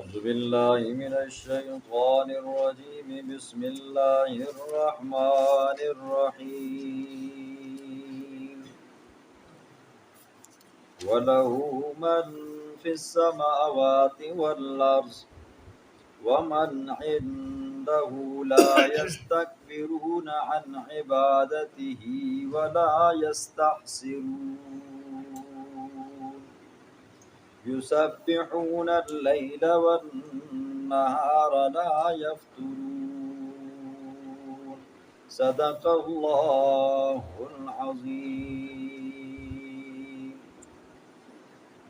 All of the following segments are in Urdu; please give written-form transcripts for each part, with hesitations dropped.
أعوذ بالله من الشيطان الرجيم بسم الله الرحمن الرحيم وله من في السماوات والأرض ومن عنده لا يستكبرون عن عبادته ولا يستحسرون يسبحون الليل والنهار لا يفترون صدق اللہ العظیم۔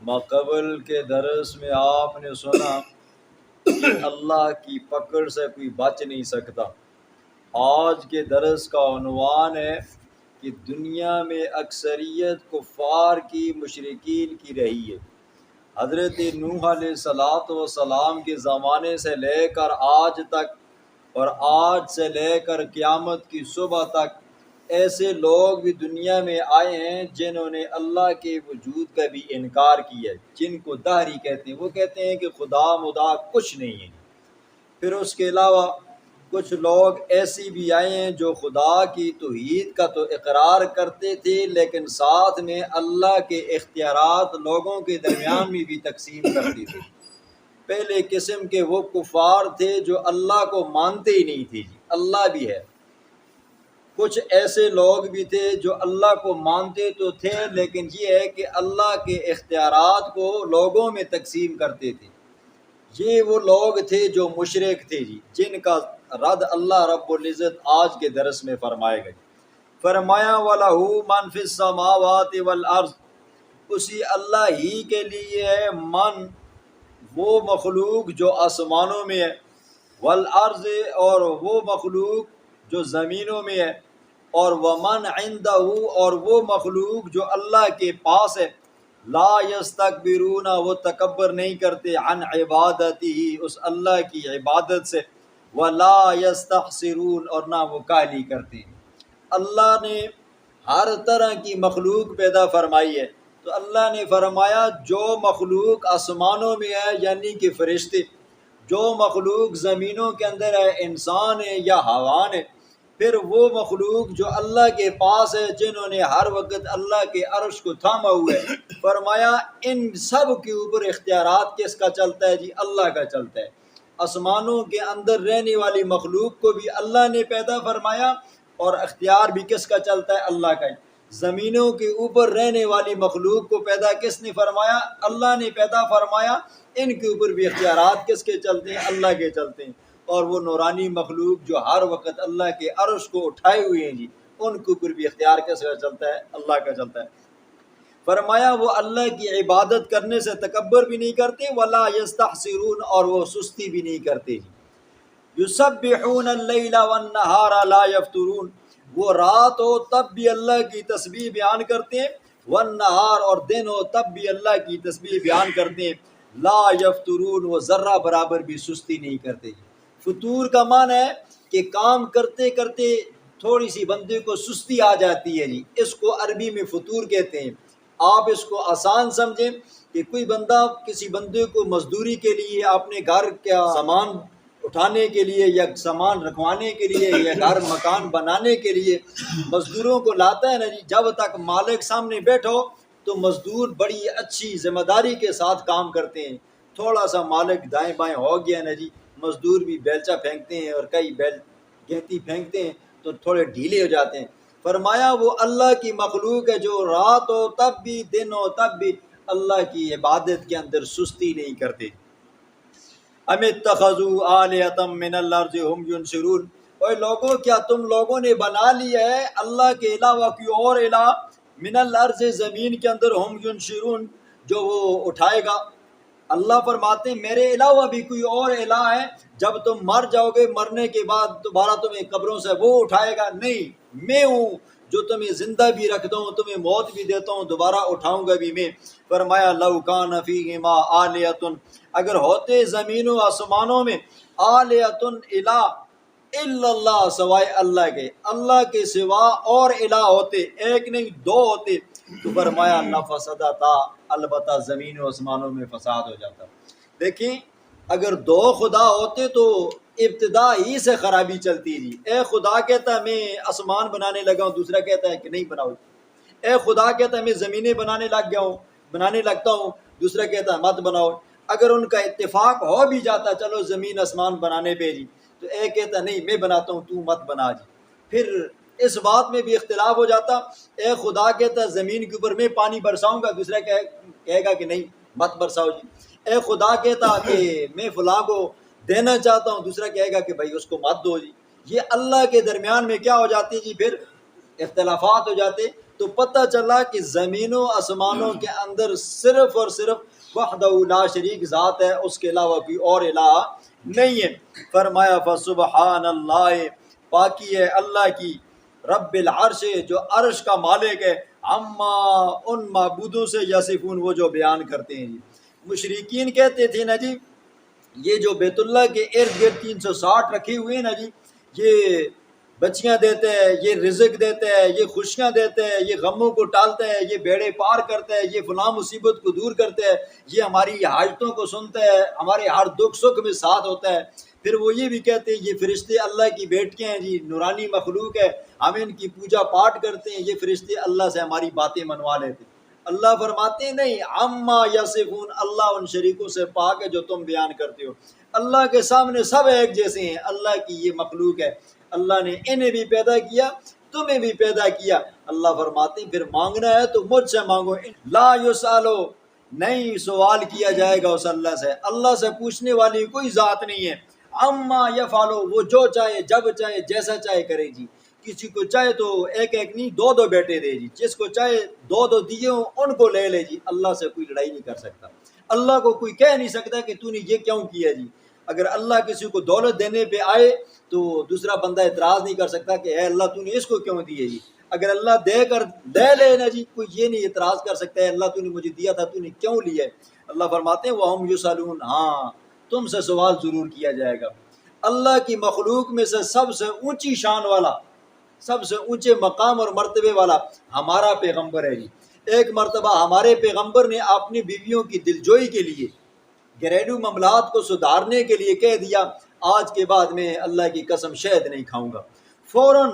ماقبل کے درس میں آپ نے سنا کہ اللہ کی پکڑ سے کوئی بچ نہیں سکتا۔ آج کے درس کا عنوان ہے کہ دنیا میں اکثریت کفار کی مشرکین کی رہی ہے۔ حضرت نوح علیہ السلام کے زمانے سے لے کر آج تک اور آج سے لے کر قیامت کی صبح تک ایسے لوگ بھی دنیا میں آئے ہیں جنہوں نے اللہ کے وجود کا بھی انکار کیا ہے، جن کو دہری کہتے ہیں۔ وہ کہتے ہیں کہ خدا مدا کچھ نہیں ہے۔ پھر اس کے علاوہ کچھ لوگ ایسی بھی آئے ہیں جو خدا کی توحید کا تو اقرار کرتے تھے لیکن ساتھ میں اللہ کے اختیارات لوگوں کے درمیان میں بھی تقسیم کرتے تھے۔ پہلے قسم کے وہ کفار تھے جو اللہ کو مانتے ہی نہیں تھے، اللہ بھی ہے۔ کچھ ایسے لوگ بھی تھے جو اللہ کو مانتے تو تھے لیکن یہ ہے کہ اللہ کے اختیارات کو لوگوں میں تقسیم کرتے تھے۔ یہ وہ لوگ تھے جو مشرک تھے جن کا رد اللہ رب العزت آج کے درس میں فرمائے گا۔ فرمایا وَلَهُ مَنْ فِي السَّمَاوَاتِ وَالْأَرْضِ، اسی اللہ ہی کے لیے ہے من، وہ مخلوق جو آسمانوں میں ہے، والارض، اور وہ مخلوق جو زمینوں میں ہے، اور ومن عندہ، اور وہ مخلوق جو اللہ کے پاس ہے، لا یستکبرون، وہ تکبر نہیں کرتے، عن عبادتی، اس اللہ کی عبادت سے، ولا یستحسرون، اور نہ وہ کاہلی کرتے۔ اللہ نے ہر طرح کی مخلوق پیدا فرمائی ہے، تو اللہ نے فرمایا جو مخلوق آسمانوں میں ہے یعنی کہ فرشتے، جو مخلوق زمینوں کے اندر ہے انسان ہے یا حیوان ہے، پھر وہ مخلوق جو اللہ کے پاس ہے جنہوں نے ہر وقت اللہ کے عرش کو تھاما ہوا ہے، فرمایا ان سب کے اوپر اختیارات کس کا چلتا ہے اللہ کا چلتا ہے۔ آسمانوں کے اندر رہنے والی مخلوق کو بھی اللہ نے پیدا فرمایا اور اختیار بھی کس کا چلتا ہے؟ اللہ کا۔ زمینوں کے اوپر رہنے والی مخلوق کو پیدا کس نے فرمایا؟ اللہ نے پیدا فرمایا۔ ان کے اوپر بھی اختیارات کس کے چلتے ہیں؟ اللہ کے چلتے ہیں۔ اور وہ نورانی مخلوق جو ہر وقت اللہ کے عرش کو اٹھائے ہوئے ہیں ان کے اوپر بھی اختیار کس کا چلتا ہے؟ اللہ کا چلتا ہے۔ فرمایا وہ اللہ کی عبادت کرنے سے تکبر بھی نہیں کرتے، ولا یستحسرون، اور وہ سستی بھی نہیں کرتے۔ یسبحون اللیل والنہار لا یفترون، وہ رات ہو تب بھی اللہ کی تسبیح بیان کرتے ہیں، والنہار، اور دن ہو تب بھی اللہ کی تسبیح بیان کرتے ہیں، لا یفترون، وہ ذرہ برابر بھی سستی نہیں کرتے۔ فطور کا معنی ہے کہ کام کرتے کرتے تھوڑی سی بندے کو سستی آ جاتی ہے اس کو عربی میں فطور کہتے ہیں۔ آپ اس کو آسان سمجھیں کہ کوئی بندہ کسی بندے کو مزدوری کے لیے اپنے گھر کا سامان اٹھانے کے لیے یا سامان رکھوانے کے لیے یا گھر مکان بنانے کے لیے مزدوروں کو لاتا ہے جب تک مالک سامنے بیٹھو تو مزدور بڑی اچھی ذمہ داری کے ساتھ کام کرتے ہیں۔ تھوڑا سا مالک دائیں بائیں ہو گیا مزدور بھی بیلچہ پھینکتے ہیں اور کئی گہتی پھینکتے ہیں تو تھوڑے ڈھیلے ہو جاتے ہیں۔ فرمایا وہ اللہ کی مخلوق ہے جو رات ہو تب بھی دن ہو تب بھی اللہ کی عبادت کے اندر سستی نہیں کرتے۔ ام اتخذوا آلہۃ من الارض ہم ینشرون، اے لوگوں کیا تم لوگوں نے بنا لیا ہے اللہ کے علاوہ کوئی اور الہ، من الارض، زمین کے اندر، ہم ینشرون، جو وہ اٹھائے گا۔ اللہ فرماتے ہیں میرے علاوہ بھی کوئی اور الہ ہے، جب تم مر جاؤ گے مرنے کے بعد دوبارہ تمہیں قبروں سے وہ اٹھائے گا؟ نہیں، میں ہوں جو تمہیں زندہ بھی رکھتا ہوں، تمہیں موت بھی دیتا ہوں، دوبارہ اٹھاؤں گا بھی میں۔ فرمایا لو کان فیہما آلہۃ، اگر ہوتے زمین و آسمانوں میں آلہۃ الہ، الا اللہ، سوائے اللہ کے سوا اور الہ ہوتے، ایک نہیں دو ہوتے، تو فرمایا لفسدتا، البتہ زمین و آسمانوں میں فساد ہو جاتا۔ دیکھیں اگر دو خدا ہوتے تو ابتدا ہی سے خرابی چلتی جی. اے خدا کہتا ہے میں آسمان بنانے لگا ہوں, دوسرا کہتا ہے کہ نہیں بناؤ. اے خدا کہتا ہے میں زمینیں بنانے لگتا ہوں, دوسرا کہتا ہے مت بناؤ. اگر ان کا اتفاق ہو بھی جاتا چلو زمین آسمان بنانے پہ جی, تو اے کہتا نہیں میں بناتا ہوں تو مت بنا جی. پھر اس بات میں بھی اختلاف ہو جاتا. اے خدا کہتا ہے زمین کے اوپر میں پانی برساؤں گا, دوسرا کہے گا کہ نہیں مت برساؤ جی. اے خدا کہتا کہ میں فلاں کو دینا چاہتا ہوں, دوسرا کہے گا کہ بھائی اس کو مت دو جی. یہ اللہ کے درمیان میں کیا ہو جاتی جی, پھر اختلافات ہو جاتے. تو پتہ چلا کہ زمینوں آسمانوں کے اندر صرف اور صرف وحدہ لا شریک ذات ہے, اس کے علاوہ کوئی اور الہ نہیں ہے. فرمایا فسبحان اللہ, پاکی ہے اللہ کی, رب العرش جو عرش کا مالک ہے, اما ان معبودوں سے یصفون وہ جو بیان کرتے ہیں جی. مشرکین کہتے تھے نا جی یہ جو بیت اللہ کے ارد گرد 360 رکھے ہوئے ہیں نا جی, یہ بچیاں دیتے ہیں, یہ رزق دیتے ہیں, یہ خوشیاں دیتے ہیں, یہ غموں کو ٹالتے ہیں, یہ بیڑے پار کرتے ہیں, یہ فلاں مصیبت کو دور کرتے ہیں, یہ ہماری حاجتوں کو سنتے ہیں, ہمارے ہر دکھ سکھ میں ساتھ ہوتا ہے. پھر وہ یہ بھی کہتے ہیں یہ فرشتے اللہ کی بیٹیاں ہیں جی, نورانی مخلوق ہے, ہم ان کی پوجا پاٹ کرتے ہیں, یہ فرشتے اللہ سے ہماری باتیں منوا لیتے ہیں. اللہ فرماتے ہیں نہیں, عما یصفون, اللہ ان شریکوں سے پاک ہے جو تم بیان کرتے ہو. اللہ کے سامنے سب ایک جیسے ہیں, اللہ کی یہ مخلوق ہے, اللہ نے انہیں بھی پیدا کیا تمہیں بھی پیدا کیا. اللہ فرماتے ہیں پھر مانگنا ہے تو مجھ سے مانگو. لا یسالو, نہیں سوال کیا جائے گا اس اللہ سے, اللہ سے پوچھنے والی کوئی ذات نہیں ہے. اما یفعلو, وہ جو چاہے جب چاہے جیسا چاہے کرے جی. کسی کو چاہے تو ایک نہیں دو بیٹے دے جی, جس کو چاہے دو دیے ہوں ان کو لے لے جی. اللہ سے کوئی لڑائی نہیں کر سکتا, اللہ کو کوئی کہہ نہیں سکتا کہ تو نے یہ کیوں کیا جی. اگر اللہ کسی کو دولت دینے پہ آئے تو دوسرا بندہ اعتراض نہیں کر سکتا کہ اے اللہ تو نے اس کو کیوں دیے جی. اگر اللہ دے لینا جی, کوئی یہ نہیں اعتراض کر سکتا ہے اللہ تو نے مجھے دیا تھا تو نے کیوں لیا ہے. اللہ فرماتے ہیں وَهُمْ يُسْأَلُونَ, ہاں تم سے سوال ضرور کیا جائے گا. اللہ کی مخلوق میں سے سب سے اونچی شان والا, سب سے اونچے مقام اور مرتبے والا ہمارا پیغمبر ہے جی. ایک مرتبہ ہمارے پیغمبر نے اپنی بیویوں کی دلجوئی کے لیے, گھریلو معاملات کو سدھارنے کے لیے کہہ دیا آج کے بعد میں اللہ کی قسم شہد نہیں کھاؤں گا. فوراً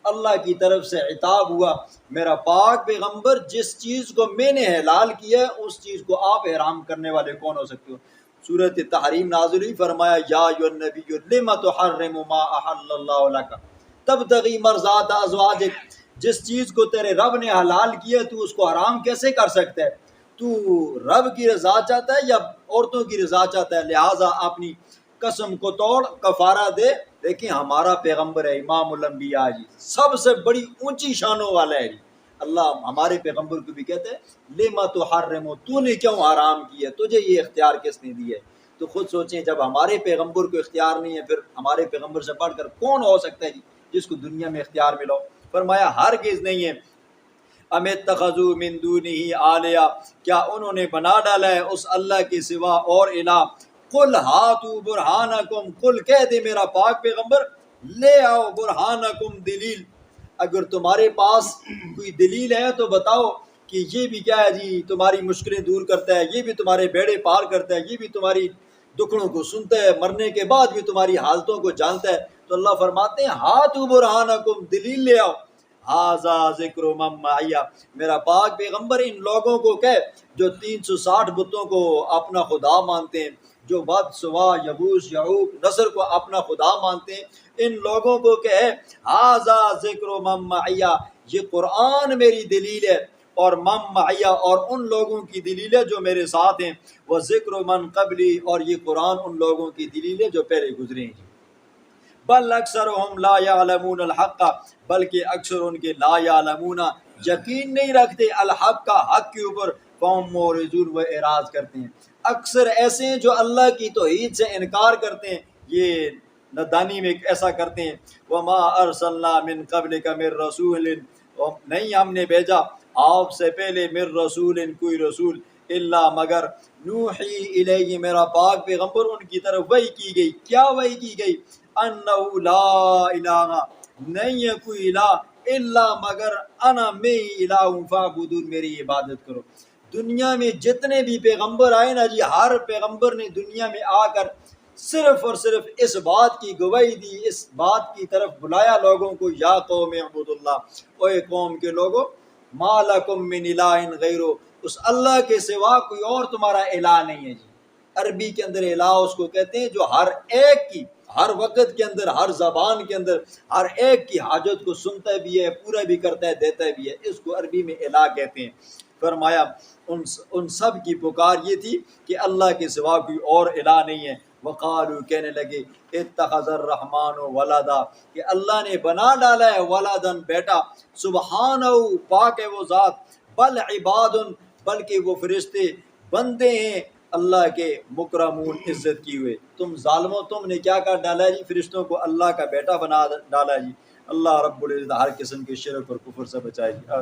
اللہ کی طرف سے عتاب ہوا, میرا پاک پیغمبر جس چیز کو میں نے حلال کیا ہے اس چیز کو آپ حرام کرنے والے کون ہو سکتے ہو. سورۃ تحریم نازل ہوئی, فرمایا یا ایھا النبی لم تحرم ما احل اللہ لک تبتغی مرضات ازواجک, جس چیز کو تیرے رب نے حلال کیا تو اس کو حرام کیسے کر سکتا ہے. تو رب کی رضا چاہتا ہے یا عورتوں کی رضا چاہتا ہے, لہٰذا اپنی قسم کو توڑ کفارہ دے. دیکھیں ہمارا پیغمبر ہے امام الانبیاء جی, سب سے بڑی اونچی شانوں والا ہے جی. اللہ ہمارے پیغمبر کو بھی کہتے ہیں لما تحرم, تو نے کیوں حرام کیا, تجھے یہ اختیار کس نے دیا ہے. تو خود سوچیں جب ہمارے پیغمبر کو اختیار نہیں ہے, پھر ہمارے پیغمبر سے بڑھ کر کون ہو سکتا ہے جی جس کو دنیا میں اختیار ملا. فرمایا ہرگز نہیں ہے. ام اتخذوا من دونہ آلیہ, کیا انہوں نے بنا ڈالا ہے اس اللہ کے سوا اور الہ. قل ہاتوا برہانکم, قل کہہ دے میرا پاک پیغمبر لے آؤ برہانکم, دلیل, اگر تمہارے پاس کوئی دلیل ہے تو بتاؤ کہ یہ بھی کیا ہے جی تمہاری مشکلیں دور کرتا ہے, یہ بھی تمہارے بیڑے پار کرتا ہے, یہ بھی تمہاری دکھڑوں کو سنتا ہے, مرنے کے بعد بھی تمہاری حالتوں کو جانتا ہے. تو اللہ فرماتے ہیں ہاتوا برہانکم, دلیل لے آؤ. ھذا ذکر من معی, میرا پاک پیغمبر ان لوگوں کو کہے جو 360 بتوں کو اپنا خدا مانتے ہیں, جو ود سوا یغوث یعوق نصر کو اپنا خدا مانتے ہیں, ان لوگوں کو کہے ھذا ذکر من معی, یہ قرآن میری دلیل ہے, اور من معی اور ان لوگوں کی دلیل ہے جو میرے ساتھ ہیں, وہ ذکر من قبلی, اور یہ قرآن ان لوگوں کی دلیل ہے جو پہلے گزرے ہیں. بل اکثرهم لا يعلمون الحق, بلکہ اکثر ان کے لا يعلمون یقین نہیں رکھتے الحق کا, حق کے اوپر, فهم معرضون, وہ اعراض کرتے ہیں. اکثر ایسے ہیں جو اللہ کی توحید سے انکار کرتے ہیں, یہ ندانی میں ایسا کرتے ہیں. وما ارسلنا من قبلک من رسول, نہیں ہم نے بھیجا آپ سے پہلے من رسول کوئی رسول, الا مگر نوحی الیہ, میرا پاک پیغمبر ان کی طرف وحی کی گئی. کیا وحی کی گئی؟ انہ لا الہ, نہیں ہے کوئی الہ, الا مگر انا میں الہ فاعبدون, میری عبادت کرو. دنیا میں جتنے بھی پیغمبر آئے نا جی، ہر پیغمبر نے دنیا میں آ کر صرف اور صرف اس بات کی گواہی دی، اس بات کی طرف بلایا لوگوں کو، یا قوم اعبدوا اللہ، اے قوم کے لوگوں، ما لکم من الہ غیرہ، اس اللہ کے سوا کوئی اور تمہارا الہ نہیں ہے جی۔ عربی کے اندر الہ اس کو کہتے ہیں جو ہر ایک کی، ہر وقت کے اندر، ہر زبان کے اندر ہر ایک کی حاجت کو سنتا بھی ہے، پورا بھی کرتا ہے، دیتا بھی ہے، اس کو عربی میں الہ کہتے ہیں۔ فرمایا ان سب کی پکار یہ تھی کہ اللہ کے سوا کوئی اور الہ نہیں ہے۔ وقالو، کہنے لگے، اتخذ الرحمن ولدا، کہ اللہ نے بنا ڈالا ہے ولدن، بیٹا، سبحانہ، پاک ہے وہ ذات، بل عباد، بلکہ وہ فرشتے بندے ہیں اللہ کے، مکرمون، عزت کی ہوئے۔ تم ظالموں، تم نے کیا کر ڈالا جی؟ فرشتوں کو اللہ کا بیٹا بنا ڈالا جی۔ اللہ رب العزت ہر قسم کے شرک اور کفر سے بچائے جی۔